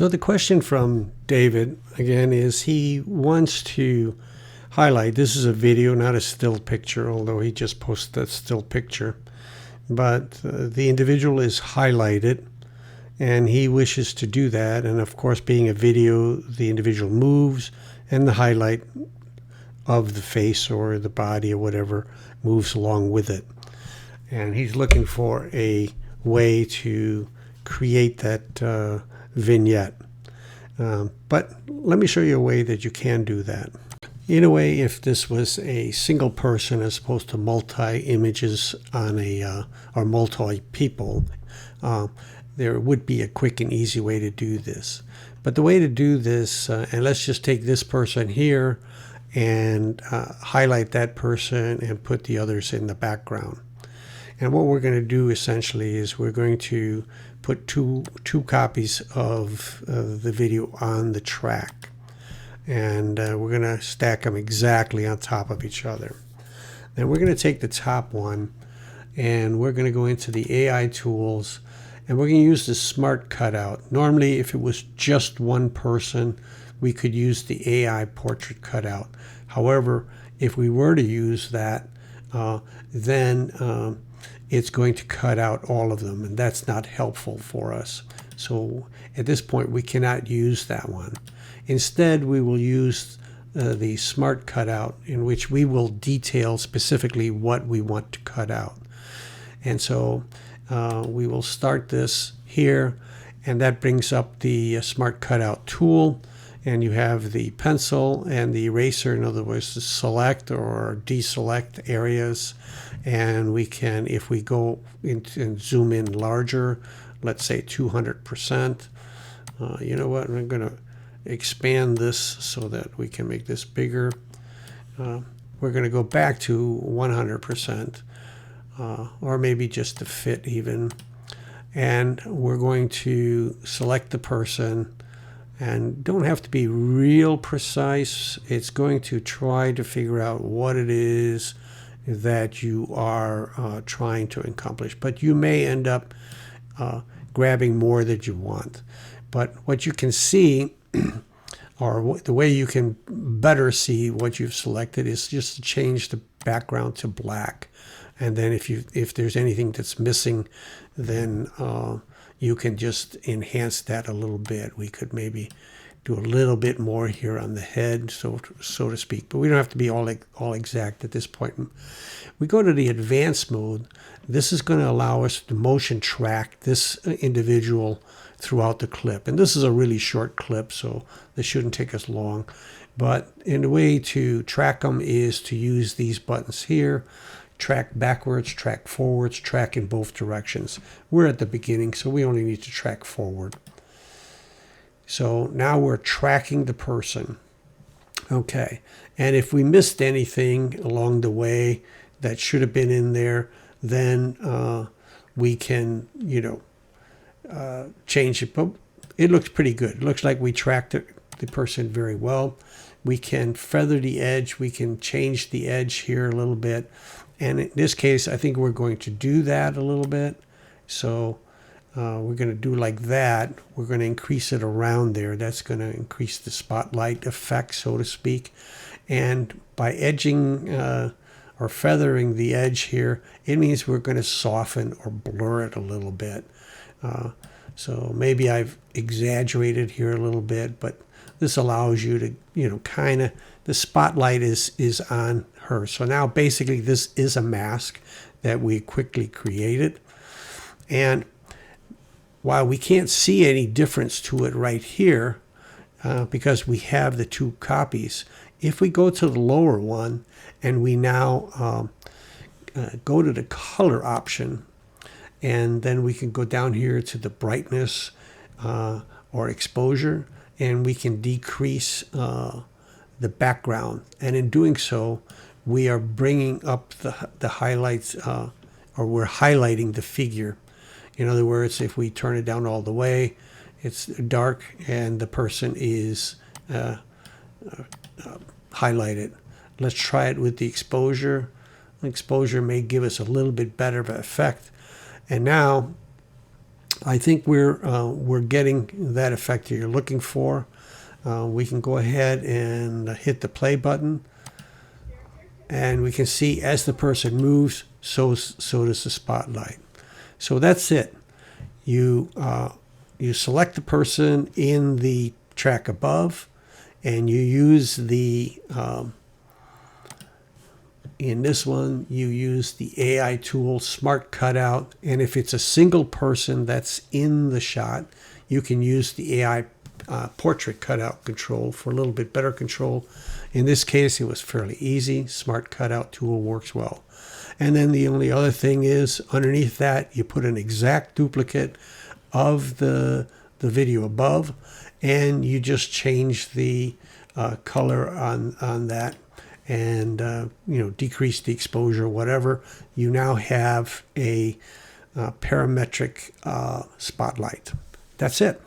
So the question from David, again, is he wants to highlight. This is a video, not a still picture, although he just posted that still picture. But the individual is highlighted, and he wishes to do that. And of course, being a video, the individual moves, and the highlight of the face or the body or whatever moves along with it. And he's looking for a way to create that vignette. But let me show you a way that you can do that. In a way, if this was a single person as opposed to multi-images on or multi-people, there would be a quick and easy way to do this. But the way to do this, and let's just take this person here and highlight that person and put the others in the background. And what we're going to do essentially is we're going to put two copies of the video on the track. And we're going to stack them exactly on top of each other. Then we're going to take the top one and we're going to go into the AI tools and we're going to use the smart cutout. Normally, if it was just one person, we could use the AI portrait cutout. However, if we were to use that, then it's going to cut out all of them, and that's not helpful for us. So at this point, we cannot use that one. Instead, we will use the smart cutout, in which we will detail specifically what we want to cut out. And so we will start this here, and that brings up the smart cutout tool. And you have the pencil and the eraser, in other words, to select or deselect areas. And we can, if we go into and zoom in larger, let's say 200%, you know what, I'm going to expand this so that we can make this bigger. We're going to go back to 100%, or maybe just to fit even. And we're going to select the person. And don't have to be real precise. It's going to try to figure out what it is that you are trying to accomplish. But you may end up grabbing more than you want. But what you can see, or the way you can better see what you've selected, is just to change the background to black. And then if there's anything that's missing, then you can just enhance that a little bit. We could maybe do a little bit more here on the head, so to speak. But we don't have to be all exact at this point. We go to the advanced mode. This is going to allow us to motion track this individual throughout the clip. And this is a really short clip, so this shouldn't take us long. But in a way to track them is to use these buttons here. Track backwards, track forwards, track in both directions. We're at the beginning, so we only need to track forward. So now we're tracking the person. Okay, and if we missed anything along the way that should have been in there, then we can, change it. But it looks pretty good. It looks like we tracked the person very well. We can feather the edge. We can change the edge here a little bit. And in this case, I think we're going to do that a little bit. So we're going to do like that. We're going to increase it around there. That's going to increase the spotlight effect, so to speak. And by edging or feathering the edge here, it means we're going to soften or blur it a little bit. So maybe I've exaggerated here a little bit, but this allows you to, kind of, the spotlight is on her. So now basically this is a mask that we quickly created. And while we can't see any difference to it right here, because we have the two copies, if we go to the lower one and we now go to the color option, and then we can go down here to the brightness or exposure, and we can decrease the background. And in doing so, we are bringing up the highlights, or we're highlighting the figure. In other words, if we turn it down all the way, it's dark and the person is highlighted. Let's try it with the exposure. The exposure may give us a little bit better of an effect. And now I think we're getting that effect that you're looking for. We can go ahead and hit the play button, and we can see as the person moves, so does the spotlight. So that's it. You select the person in the track above, and you use the in this one, you use the AI tool, Smart Cutout. And if it's a single person that's in the shot, you can use the AI portrait cutout control for a little bit better control. In this case, it was fairly easy. Smart Cutout tool works well. And then the only other thing is, underneath that, you put an exact duplicate of the video above, and you just change the color on that, and decrease the exposure, whatever. You now have a parametric spotlight. That's it.